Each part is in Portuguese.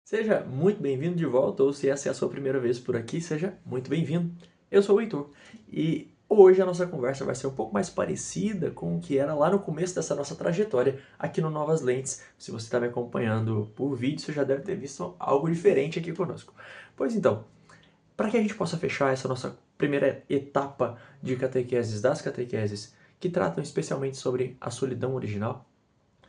Seja muito bem-vindo de volta, ou se essa é a sua primeira vez por aqui, seja muito bem-vindo. Eu sou o Heitor e hoje a nossa conversa vai ser um pouco mais parecida com o que era lá no começo dessa nossa trajetória aqui no Novas Lentes. Se você está me acompanhando por vídeo, você já deve ter visto algo diferente aqui conosco. Pois então, para que a gente possa fechar essa nossa primeira etapa de catequeses das catequeses, que tratam especialmente sobre a solidão original,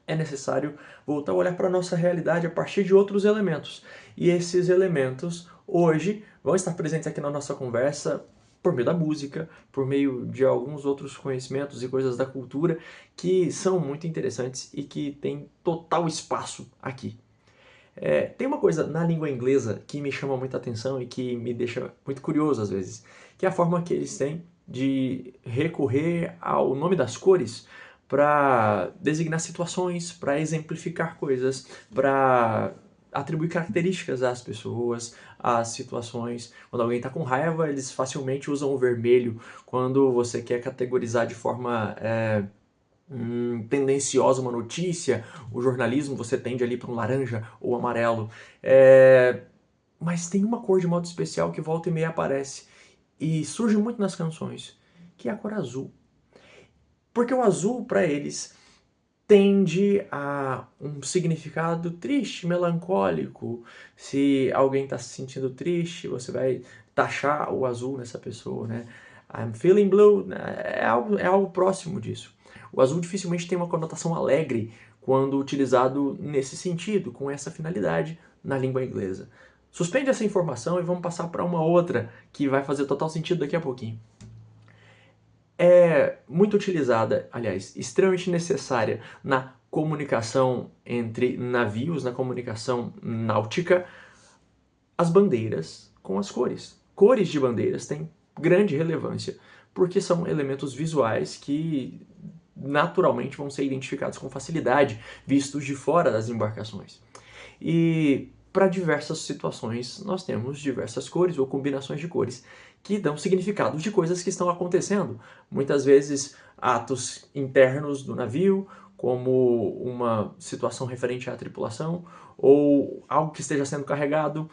é necessário voltar a olhar para a nossa realidade a partir de outros elementos. E esses elementos, hoje, vão estar presentes aqui na nossa conversa por meio da música, por meio de alguns outros conhecimentos e coisas da cultura que são muito interessantes e que têm total espaço aqui. Tem uma coisa na língua inglesa que me chama muita atenção e que me deixa muito curioso às vezes, que é a forma que eles têm de recorrer ao nome das cores para designar situações, para exemplificar coisas, para atribuir características às pessoas, às situações. Quando alguém está com raiva, eles facilmente usam o vermelho. Quando você quer categorizar de forma tendenciosa uma notícia, o jornalismo você tende ali para um laranja ou amarelo. Mas tem uma cor de modo especial que volta e meia aparece e surge muito nas canções, que é a cor azul. Porque o azul, para eles, tende a um significado triste, melancólico. Se alguém está se sentindo triste, você vai taxar o azul nessa pessoa, né? I'm feeling blue, né? É algo próximo disso. O azul dificilmente tem uma conotação alegre quando utilizado nesse sentido, com essa finalidade na língua inglesa. Suspende essa informação e vamos passar para uma outra que vai fazer total sentido daqui a pouquinho. É muito utilizada, aliás, extremamente necessária na comunicação entre navios, na comunicação náutica, as bandeiras com as cores. Cores de bandeiras têm grande relevância, porque são elementos visuais que naturalmente vão ser identificados com facilidade, vistos de fora das embarcações. E para diversas situações nós temos diversas cores ou combinações de cores que dão significado de coisas que estão acontecendo. Muitas vezes atos internos do navio, como uma situação referente à tripulação, ou algo que esteja sendo carregado,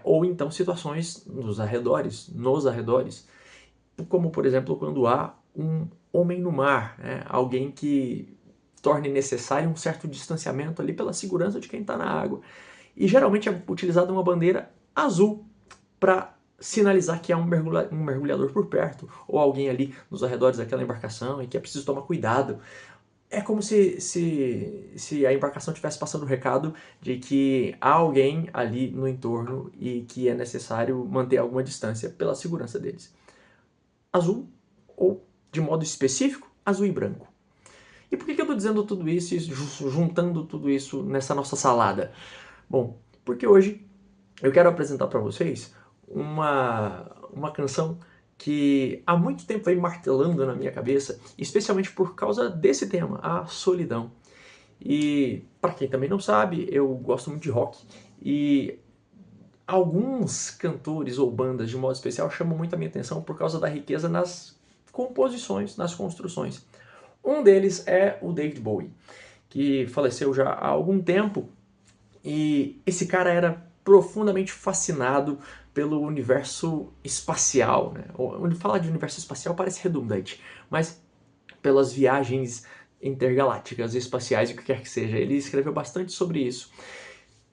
ou então situações nos arredores, como por exemplo quando há um homem no mar, né? Alguém que torne necessário um certo distanciamento ali pela segurança de quem está na água. E geralmente é utilizada uma bandeira azul para sinalizar que há um mergulhador por perto, ou alguém ali nos arredores daquela embarcação e que é preciso tomar cuidado. É como se a embarcação estivesse passando o recado de que há alguém ali no entorno e que é necessário manter alguma distância pela segurança deles. Azul, ou de modo específico, azul e branco. E por que eu estou dizendo tudo isso e juntando tudo isso nessa nossa salada? Bom, porque hoje eu quero apresentar para vocês uma canção que há muito tempo vem martelando na minha cabeça, especialmente por causa desse tema, a solidão. E para quem também não sabe, eu gosto muito de rock e alguns cantores ou bandas de modo especial chamam muito a minha atenção por causa da riqueza nas composições, nas construções. Um deles é o David Bowie, que faleceu já há algum tempo, e esse cara era profundamente fascinado pelo universo espacial, né? Falar de universo espacial parece redundante, mas pelas viagens intergalácticas, espaciais, o que quer que seja. Ele escreveu bastante sobre isso,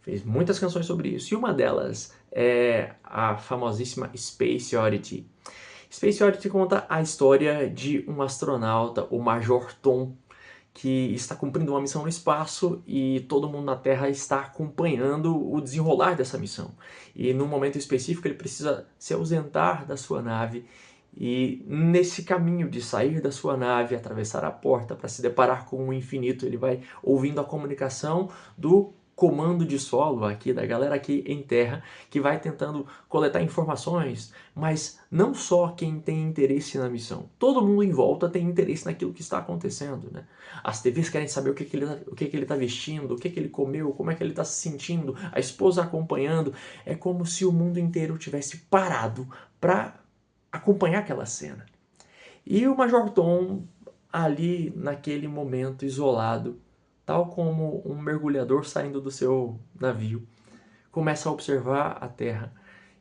fez muitas canções sobre isso, e uma delas é a famosíssima Space Oddity. Space Oddity conta a história de um astronauta, o Major Tom, que está cumprindo uma missão no espaço e todo mundo na Terra está acompanhando o desenrolar dessa missão. E num momento específico ele precisa se ausentar da sua nave e nesse caminho de sair da sua nave, atravessar a porta para se deparar com o infinito, ele vai ouvindo a comunicação do comando de solo aqui, da galera aqui em terra, que vai tentando coletar informações, mas não só quem tem interesse na missão. Todo mundo em volta tem interesse naquilo que está acontecendo, né? As TVs querem saber o que ele está vestindo, o que ele comeu, como é que ele está se sentindo, a esposa acompanhando. É como se o mundo inteiro tivesse parado para acompanhar aquela cena. E o Major Tom, ali naquele momento isolado, tal como um mergulhador saindo do seu navio, começa a observar a Terra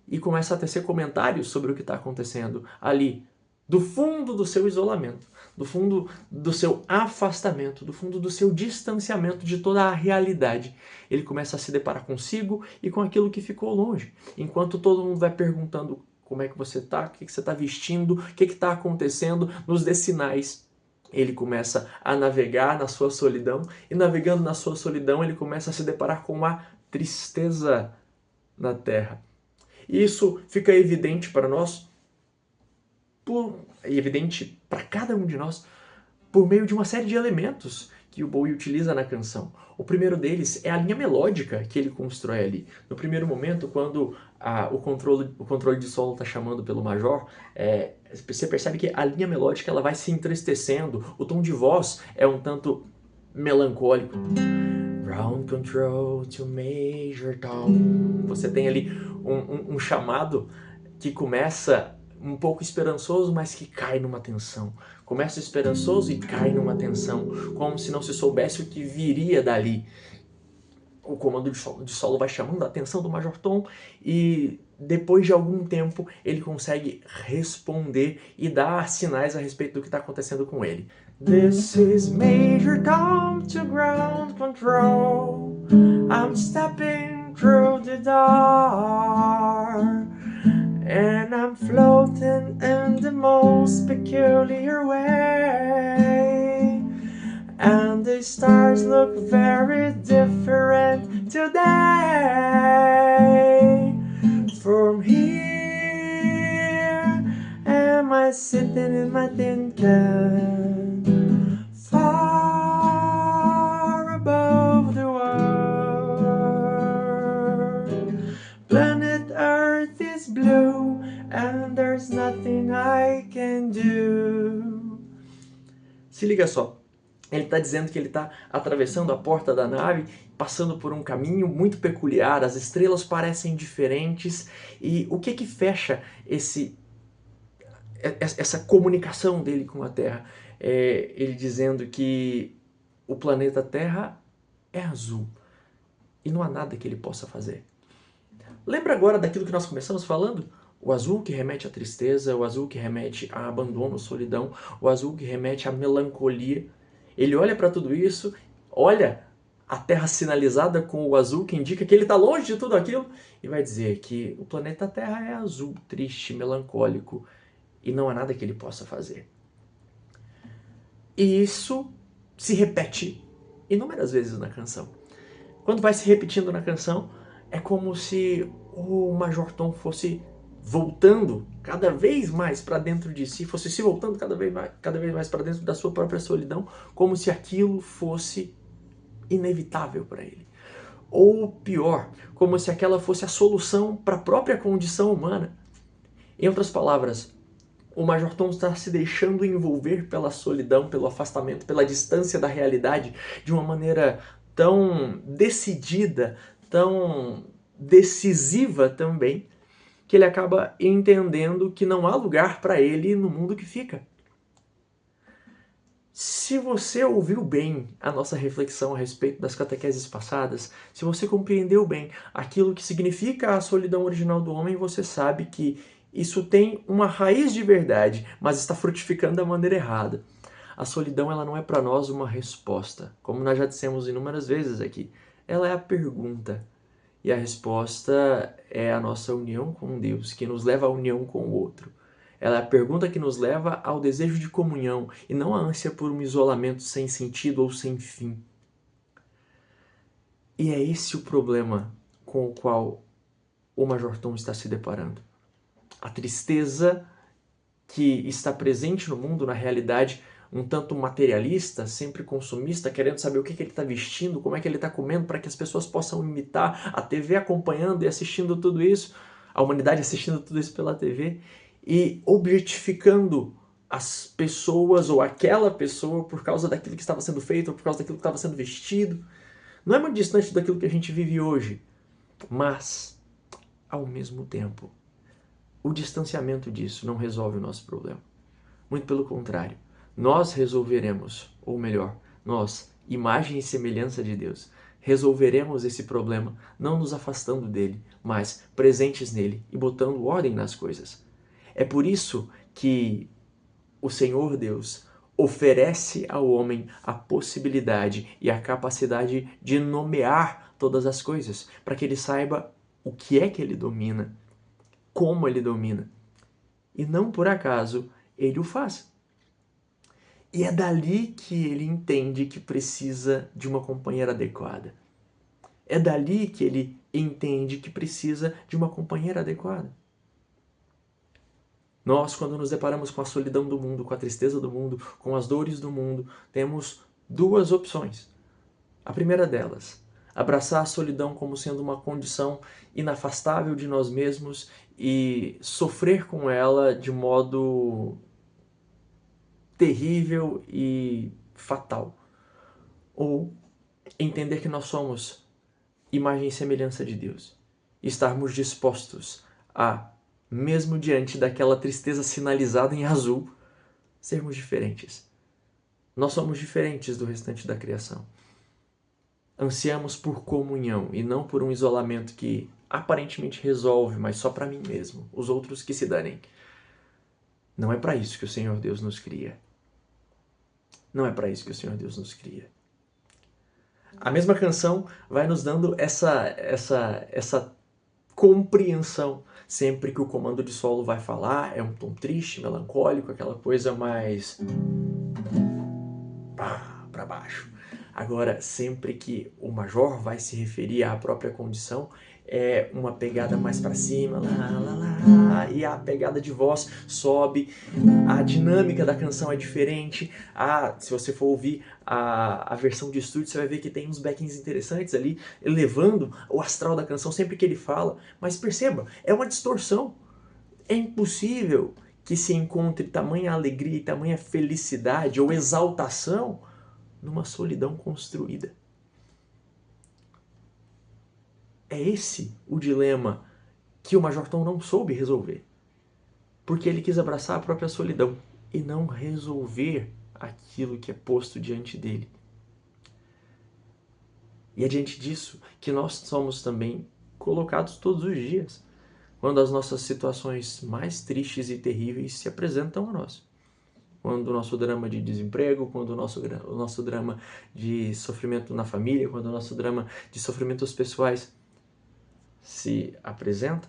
e começa a tecer comentários sobre o que está acontecendo ali, do fundo do seu isolamento, do fundo do seu afastamento, do fundo do seu distanciamento de toda a realidade. Ele começa a se deparar consigo e com aquilo que ficou longe, enquanto todo mundo vai perguntando como é que você está, o que você está vestindo, o que está acontecendo, nos dê sinais. Ele começa a navegar na sua solidão, e navegando na sua solidão, ele começa a se deparar com uma tristeza na Terra. E isso fica evidente para nós, evidente para cada um de nós, por meio de uma série de elementos que o Bowie utiliza na canção. O primeiro deles é a linha melódica que ele constrói ali. No primeiro momento, quando o controle de solo está chamando pelo major, você percebe que a linha melódica ela vai se entristecendo, o tom de voz é um tanto melancólico. Ground control to major tom. Você tem ali um chamado que começa um pouco esperançoso, mas que cai numa tensão. Começa esperançoso e cai numa tensão, como se não se soubesse o que viria dali. O comando de solo vai chamando a atenção do Major Tom e depois de algum tempo ele consegue responder e dar sinais a respeito do que está acontecendo com ele. This is Major Tom to ground control. I'm stepping through the door. And I'm floating in the most peculiar way. And the stars look very different today. From here, am I sitting in my tin can, far above the world. Planet Earth is blue, and there's nothing I can do. Se liga só. Ele está dizendo que ele está atravessando a porta da nave, passando por um caminho muito peculiar, as estrelas parecem diferentes, e o que fecha essa comunicação dele com a Terra? Ele dizendo que o planeta Terra é azul, e não há nada que ele possa fazer. Lembra agora daquilo que nós começamos falando? O azul que remete à tristeza, o azul que remete a abandono, solidão, o azul que remete à melancolia. Ele olha para tudo isso, olha a Terra sinalizada com o azul, que indica que ele está longe de tudo aquilo, e vai dizer que o planeta Terra é azul, triste, melancólico, e não há nada que ele possa fazer. E isso se repete inúmeras vezes na canção. Quando vai se repetindo na canção, é como se o Major Tom fosse voltando cada vez mais para dentro de si, fosse se voltando cada vez mais para dentro da sua própria solidão, como se aquilo fosse inevitável para ele. Ou pior, como se aquela fosse a solução para a própria condição humana. Em outras palavras, o Major Tom está se deixando envolver pela solidão, pelo afastamento, pela distância da realidade de uma maneira tão decidida, tão decisiva também, que ele acaba entendendo que não há lugar para ele no mundo que fica. Se você ouviu bem a nossa reflexão a respeito das catequeses passadas, se você compreendeu bem aquilo que significa a solidão original do homem, você sabe que isso tem uma raiz de verdade, mas está frutificando da maneira errada. A solidão ela não é para nós uma resposta, como nós já dissemos inúmeras vezes aqui. Ela é a pergunta. E a resposta é a nossa união com Deus, que nos leva à união com o outro. Ela é a pergunta que nos leva ao desejo de comunhão e não à ânsia por um isolamento sem sentido ou sem fim. E é esse o problema com o qual o Major Tom está se deparando. A tristeza que está presente no mundo, na realidade, um tanto materialista, sempre consumista, querendo saber o que ele está vestindo, como é que ele está comendo, para que as pessoas possam imitar, a TV acompanhando e assistindo tudo isso, a humanidade assistindo tudo isso pela TV, e objetificando as pessoas ou aquela pessoa por causa daquilo que estava sendo feito, ou por causa daquilo que estava sendo vestido. Não é muito distante daquilo que a gente vive hoje, mas, ao mesmo tempo, o distanciamento disso não resolve o nosso problema. Muito pelo contrário. Nós resolveremos, ou melhor, nós, imagem e semelhança de Deus, resolveremos esse problema não nos afastando dele, mas presentes nele e botando ordem nas coisas. É por isso que o Senhor Deus oferece ao homem a possibilidade e a capacidade de nomear todas as coisas, para que ele saiba o que é que ele domina, como ele domina. E não por acaso ele o faz. E é dali que ele entende que precisa de uma companheira adequada. É dali que ele entende que precisa de uma companheira adequada. Nós, quando nos deparamos com a solidão do mundo, com a tristeza do mundo, com as dores do mundo, temos duas opções. A primeira delas, abraçar a solidão como sendo uma condição inafastável de nós mesmos e sofrer com ela de modo terrível e fatal. Ou entender que nós somos imagem e semelhança de Deus. E estarmos dispostos a, mesmo diante daquela tristeza sinalizada em azul, sermos diferentes. Nós somos diferentes do restante da criação. Ansiamos por comunhão e não por um isolamento que aparentemente resolve, mas só para mim mesmo, os outros que se danem. Não é para isso que o Senhor Deus nos cria. Não é para isso que o Senhor Deus nos cria. A mesma canção vai nos dando essa compreensão sempre que o comando de solo vai falar. É um tom triste, melancólico, aquela coisa mais para baixo. Agora, sempre que o major vai se referir à própria condição, é uma pegada mais para cima, lá, lá, lá, e a pegada de voz sobe, a dinâmica da canção é diferente. Se você for ouvir a versão de estúdio, você vai ver que tem uns backings interessantes ali, elevando o astral da canção sempre que ele fala. Mas perceba, é uma distorção. É impossível que se encontre tamanha alegria e tamanha felicidade ou exaltação numa solidão construída. É esse o dilema que o Major Tom não soube resolver. Porque ele quis abraçar a própria solidão e não resolver aquilo que é posto diante dele. E é diante disso que nós somos também colocados todos os dias, quando as nossas situações mais tristes e terríveis se apresentam a nós. Quando o nosso drama de desemprego, quando o nosso drama de sofrimento na família, quando o nosso drama de sofrimentos pessoais se apresenta,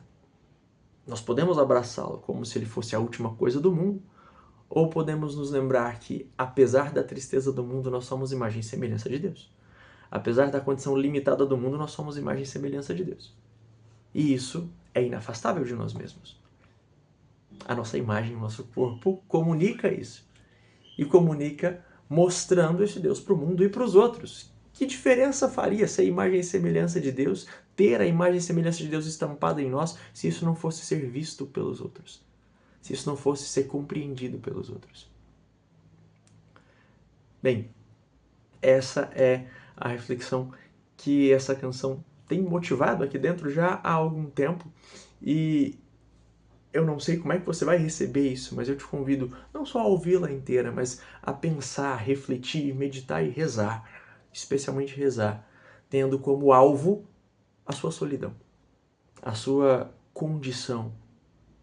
nós podemos abraçá-lo como se ele fosse a última coisa do mundo, ou podemos nos lembrar que, apesar da tristeza do mundo, nós somos imagem e semelhança de Deus. Apesar da condição limitada do mundo, nós somos imagem e semelhança de Deus. E isso é inafastável de nós mesmos. A nossa imagem, o nosso corpo comunica isso. E comunica mostrando esse Deus para o mundo e para os outros. Que diferença faria ser imagem e semelhança de Deus, ter a imagem e semelhança de Deus estampada em nós, se isso não fosse ser visto pelos outros? Se isso não fosse ser compreendido pelos outros? Bem, essa é a reflexão que essa canção tem motivado aqui dentro já há algum tempo. E eu não sei como é que você vai receber isso, mas eu te convido não só a ouvi-la inteira, mas a pensar, refletir, meditar e rezar. Especialmente rezar, tendo como alvo a sua solidão, a sua condição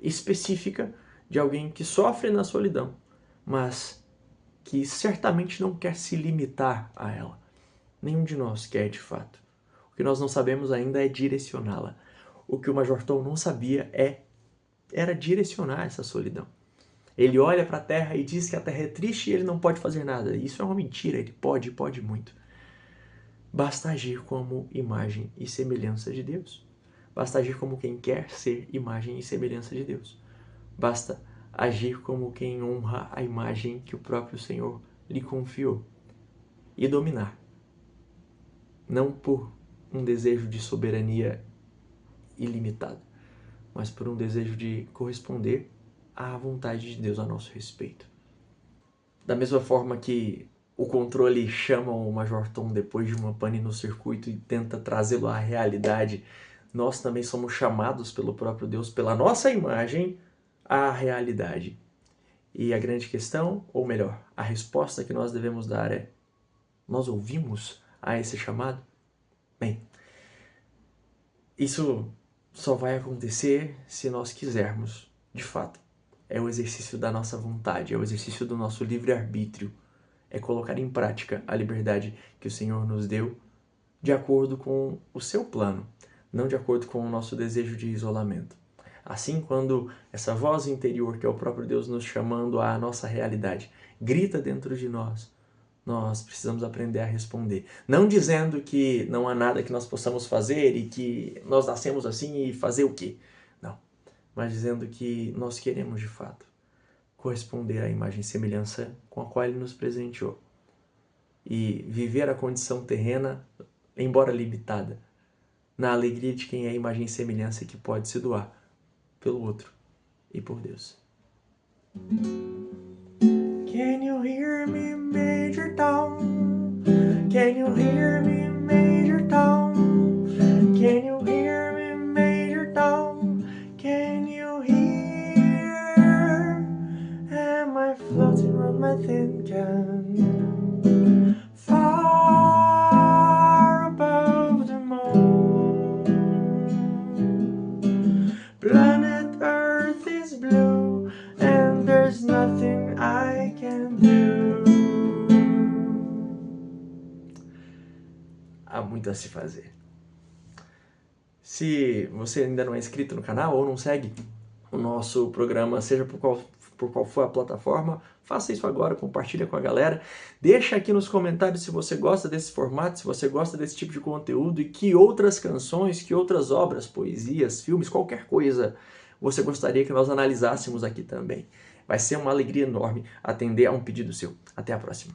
específica de alguém que sofre na solidão, mas que certamente não quer se limitar a ela. Nenhum de nós quer, de fato. O que nós não sabemos ainda é direcioná-la. O que o Major Tom não sabia era direcionar essa solidão. Ele olha para a Terra e diz que a Terra é triste e ele não pode fazer nada. Isso é uma mentira, ele pode muito. Basta agir como imagem e semelhança de Deus. Basta agir como quem quer ser imagem e semelhança de Deus. Basta agir como quem honra a imagem que o próprio Senhor lhe confiou. E dominar. Não por um desejo de soberania ilimitada, mas por um desejo de corresponder à vontade de Deus a nosso respeito. Da mesma forma que o controle chama o Major Tom depois de uma pane no circuito e tenta trazê-lo à realidade, nós também somos chamados pelo próprio Deus, pela nossa imagem, à realidade. E a grande questão, ou melhor, a resposta que nós devemos dar é: nós ouvimos a esse chamado? Bem, isso só vai acontecer se nós quisermos, de fato. É o exercício da nossa vontade, é o exercício do nosso livre-arbítrio, é colocar em prática a liberdade que o Senhor nos deu de acordo com o seu plano, não de acordo com o nosso desejo de isolamento. Assim, quando essa voz interior, que é o próprio Deus nos chamando à nossa realidade, grita dentro de nós precisamos aprender a responder. Não dizendo que não há nada que nós possamos fazer e que nós nascemos assim e fazer o quê? Não. Mas dizendo que nós queremos, de fato, corresponder à imagem e semelhança com a qual Ele nos presenteou. E viver a condição terrena, embora limitada, na alegria de quem é a imagem e semelhança que pode se doar pelo outro e por Deus. Can you hear me, Major Tom? Can you hear me, Major Tom? Can you hear me, Major Tom? Can you hear? Am I floating on my thin can? Far above the moon. Planet Earth is blue, and there's nothing I can do. Há muito a se fazer. Se você ainda não é inscrito no canal ou não segue o nosso programa, seja por qual for a plataforma, faça isso agora, compartilha com a galera. Deixa aqui nos comentários se você gosta desse formato, se você gosta desse tipo de conteúdo e que outras canções, que outras obras, poesias, filmes, qualquer coisa você gostaria que nós analisássemos aqui também. Vai ser uma alegria enorme atender a um pedido seu. Até a próxima.